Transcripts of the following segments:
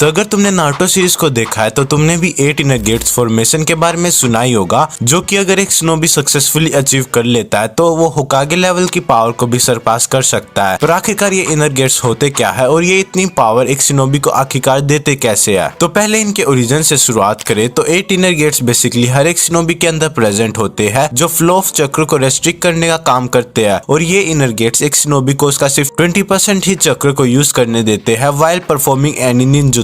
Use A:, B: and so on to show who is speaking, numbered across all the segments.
A: तो अगर तुमने नारुतो सीरीज को देखा है तो तुमने भी 8 इनर गेट्स फॉर्मेशन के बारे में सुना ही होगा, जो कि अगर एक शिनोबी सक्सेसफुली अचीव कर लेता है तो वो होकागे लेवल की पावर को भी सरपास कर सकता है। पर आखिरकार ये इनर गेट्स होते क्या है और ये इतनी पावर एक शिनोबी को आखिरकार देते कैसे है? तो पहले इनके ओरिजिन से शुरुआत करें तो 8 इनर गेट्स बेसिकली हर एक शिनोबी के अंदर प्रेजेंट होते हैं, जो फ्लो ऑफ चक्र को रेस्ट्रिक्ट करने का काम करते हैं। और ये इनर गेट्स एक शिनोबी को उसका सिर्फ 20% ही चक्र को यूज करने देते हैं वाइल परफॉर्मिंग एनी निंजुत्सु।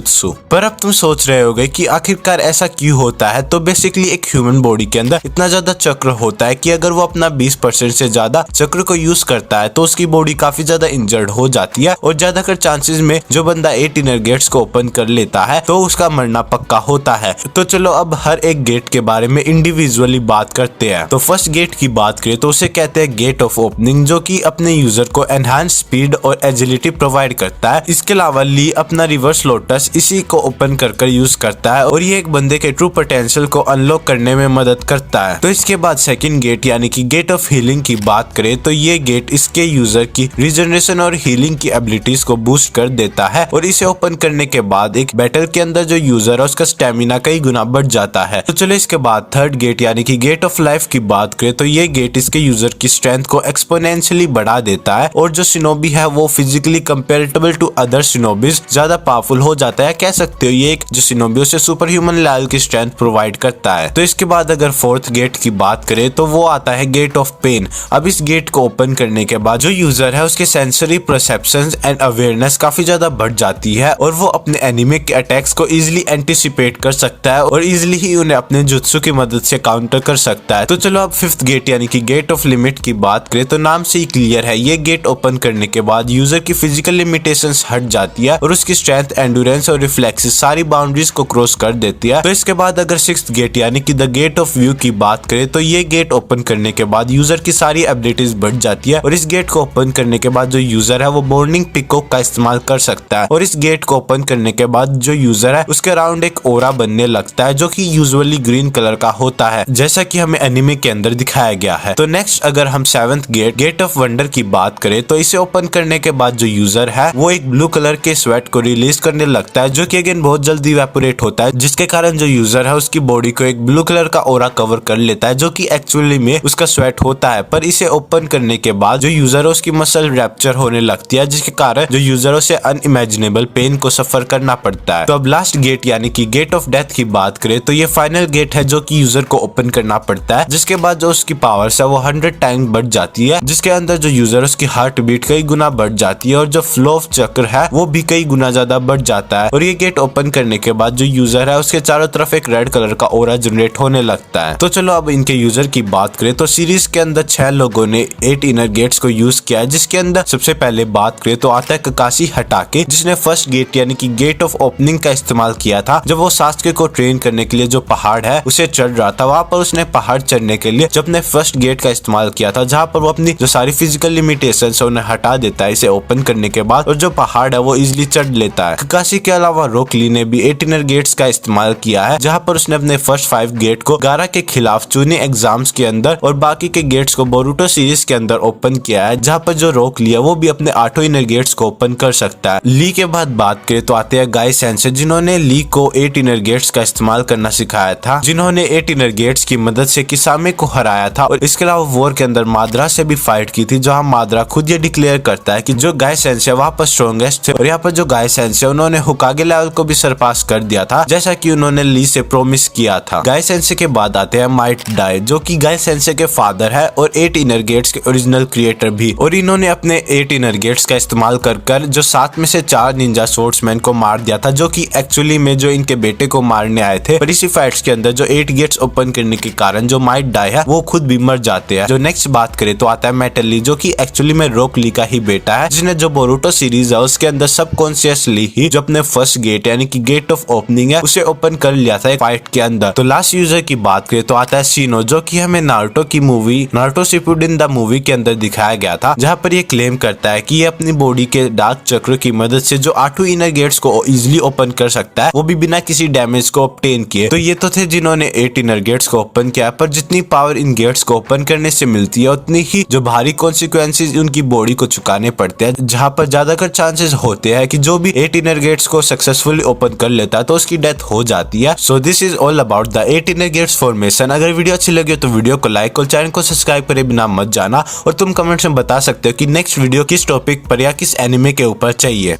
A: पर अब तुम सोच रहे होगे कि आखिरकार ऐसा क्यों होता है? तो बेसिकली एक ह्यूमन बॉडी के अंदर इतना ज्यादा चक्र होता है कि अगर वो अपना 20% से ज्यादा चक्र को यूज करता है तो उसकी बॉडी काफी ज्यादा इंजर्ड हो जाती है और ज्यादातर चांसेस में जो बंदा 8 इनर गेट्स को ओपन कर लेता है तो उसका मरना पक्का होता है। तो चलो अब हर एक गेट के बारे में इंडिविजुअली बात करते हैं। तो फर्स्ट गेट की बात करें तो उसे कहते हैं गेट ऑफ ओपनिंग, जो कि अपने यूजर को एनहांस स्पीड और एजिलिटी प्रोवाइड करता है। इसके अलावा ली अपना रिवर्स लोटस इसी को ओपन कर यूज करता है और ये एक बंदे के ट्रू पोटेंशियल को अनलॉक करने में मदद करता है। तो इसके बाद सेकंड गेट यानी कि गेट ऑफ हीलिंग की बात करें तो ये गेट इसके यूजर की रिजनरेशन और हीलिंग की एबिलिटीज को बूस्ट कर देता है और इसे ओपन करने के बाद एक बैटल के अंदर जो यूजर है उसका स्टेमिना कई गुना बढ़ जाता है। तो चलो इसके बाद थर्ड गेट यानी कि गेट ऑफ लाइफ की बात करें तो ये गेट इसके यूजर की स्ट्रेंथ को एक्सपोनेंशियली बढ़ा देता है और जो शिनोबी है वो physically comparable to other shinobis ज्यादा पावरफुल हो जाता है। कह सकते हो ये एक जो शिनोबी उसे सुपर ह्यूमन लेवल की स्ट्रेंथ प्रोवाइड करता है। तो इसके बाद अगर फोर्थ गेट की बात करें तो वो आता है गेट ऑफ पेन। अब इस गेट को ओपन करने के बाद जो यूजर है उसके सेंसरी परसेप्शंस एंड अवेयरनेस काफी ज्यादा बढ़ जाती है और वो अपने एनिमी के अटैक्स को इजिली एंटिसिपेट कर सकता है और इजिली ही उन्हें अपने जुत्सु की मदद से काउंटर कर सकता है। तो चलो अब फिफ्थ गेट यानी कि गेट ऑफ लिमिट की बात करें तो नाम से ही क्लियर है, ये गेट ओपन करने के बाद यूजर की फिजिकल लिमिटेशंस हट जाती है और उसकी स्ट्रेंथ, एंड्योरेंस और रिफ्लेक्सेस सारी बाउंड्रीज को क्रॉस कर देती है। तो इसके बाद अगर सिक्स्थ गेट यानी कि द गेट ऑफ व्यू की बात करें तो ये गेट ओपन करने के बाद यूजर की सारी एबिलिटीज बढ़ जाती है और इस गेट को ओपन करने के बाद जो यूजर है वो मॉर्निंग पिकॉक का इस्तेमाल कर सकता है और इस गेट को ओपन करने के बाद जो यूजर है उसके अराउंड एक ओरा बनने लगता है जो कि यूजुअली ग्रीन कलर का होता है, जैसा कि हमें एनिमे के अंदर दिखाया गया है। तो नेक्स्ट अगर हम seventh gate gate of wonder की बात करें तो इसे ओपन करने के बाद जो यूजर है वो एक ब्लू कलर के स्वेट को रिलीज करने लगता है, जो कि अगेन बहुत जल्दी इवेपोरेट होता है, जिसके कारण जो यूजर है उसकी बॉडी को एक ब्लू कलर का ओरा कवर कर लेता है, जो कि एक्चुअली में उसका स्वेट होता है। पर इसे ओपन करने के बाद जो यूजर है उसकी मसल रैप्चर होने लगती है, जिसके कारण जो यूजर उसे अनइमेजिनेबल पेन को सफर करना पड़ता है। तो अब लास्ट गेट यानी कि गेट ऑफ डेथ की बात करें तो ये फाइनल गेट है जो कि यूजर को ओपन करना पड़ता है, जिसके बाद जो उसकी पावर्स है वो 100 टाइम बढ़ जाती है, जिसके अंदर जो यूजर उसकी हार्ट बीट कई गुना बढ़ जाती है और जो फ्लो ऑफ चक्र है वो भी कई गुना ज्यादा बढ़ जाता है। और ये गेट ओपन करने के बाद जो यूजर है उसके चारों तरफ एक रेड कलर का ओरा जनरेट होने लगता है। तो चलो अब इनके यूजर की बात करें तो सीरीज के अंदर 6 लोगों ने 8 इनर गेट्स को यूज किया है, जिसके अंदर सबसे पहले बात करें तो आता है ककाशी हटाके, जिसने फर्स्ट गेट यानी कि गेट ऑफ ओपनिंग का इस्तेमाल किया था जब वो सास्के को ट्रेन करने के लिए जो पहाड़ है उसे चढ़ रहा था। वहां पर उसने पहाड़ चढ़ने के लिए जब अपने फर्स्ट गेट का इस्तेमाल किया था, जहां पर वो अपनी जो सारी फिजिकल लिमिटेशन है उन्हें हटा देता है इसे ओपन करने के बाद, और जो पहाड़ है वो इजिली चढ़ लेता है। ककाशी के अलावा रॉक ली ने भी 8 इनर गेट्स का इस्तेमाल किया है, जहां पर उसने अपने फर्स्ट 5 गेट को गारा के खिलाफ चुने एग्जाम्स के अंदर और बाकी के गेट्स को बोरुटो सीरीज के अंदर ओपन किया है, जहां पर जो रॉक लिया वो भी अपने 8 इनर गेट्स को ओपन कर सकता है। ली के बाद बात करें तो आते हैं गाई सेंसे, जिन्होंने ली को 8 इनर गेट्स का इस्तेमाल करना सिखाया था, जिन्होंने 8 इनर गेट्स की मदद से किसामे को हराया था और इसके अलावा वॉर के अंदर माद्रा से भी फाइट की थी, जहां माद्रा खुद ये डिक्लेयर करता है कि जो गाई सेंसे वहां पर स्ट्रॉन्गेस्ट थे और यहाँ पर जो गाई सेंसे उन्होंने होकागे लेवल को भी सरपास कर दिया था, जैसा कि उन्होंने ली से प्रॉमिस किया था। गाई सेंसे के बाद आते हैं माइट डाई, जो कि गाई सेंसे के फादर है और 8 इनर गेट्स के ओरिजिनल क्रिएटर भी, और इन्होंने अपने 8 इनर गेट्स का इस्तेमाल कर जो 7 में से 4 निंजा सोर्ड्समैन को मार दिया था, जो कि एक्चुअली में जो इनके बेटे को मारने आए थे। पर इसी फाइट्स के अंदर जो 8 गेट्स ओपन करने के कारण जो माइट डाई है वो खुद भी मर जाते हैं। जो नेक्स्ट बात करें तो आता है मेटल ली, जो कि एक्चुअली में रॉक ली का ही बेटा है, जिसने जो बोरुटो सीरीज है उसके अंदर सबकॉन्शियसली ही जो अपने फर्स्ट गेट यानी कि गेट ऑफ ओपनिंग है उसे ओपन कर लिया था एक फाइट के अंदर। तो लास्ट यूजर की बात करें तो आता है शिनो, जो कि हमें नारुतो की movie Naruto Shippuden the movie के अंदर दिखाया गया था, जहां पर ये क्लेम करता है कि ये अपनी बॉडी के डार्क चक्र की मदद से जो 8 इनर गेट्स को इजिली ओपन कर सकता है, वो भी बिना किसी डैमेज को ऑब्टेन किए। तो ये तो थे जिन्होंने 8 इनर गेट्स को ओपन किया, पर जितनी पावर इन गेट्स को ओपन करने से मिलती है उतनी ही जो भारी कॉन्सिक्वेंसेस उनकी बॉडी को चुकाने पड़ते हैं, जहां पर ज्यादातर चांसेस होते हैं कि जो भी 8 इनर गेट्स को को सक्सेसफुली ओपन कर लेता है तो उसकी डेथ हो जाती है। So this is all about the 8 inner gates formation. अगर वीडियो अच्छी लगी हो तो वीडियो को लाइक और चैनल को सब्सक्राइब करे बिना मत जाना, और तुम कमेंट्स में बता सकते हो कि नेक्स्ट वीडियो किस टॉपिक पर या किस एनिमे के ऊपर चाहिए।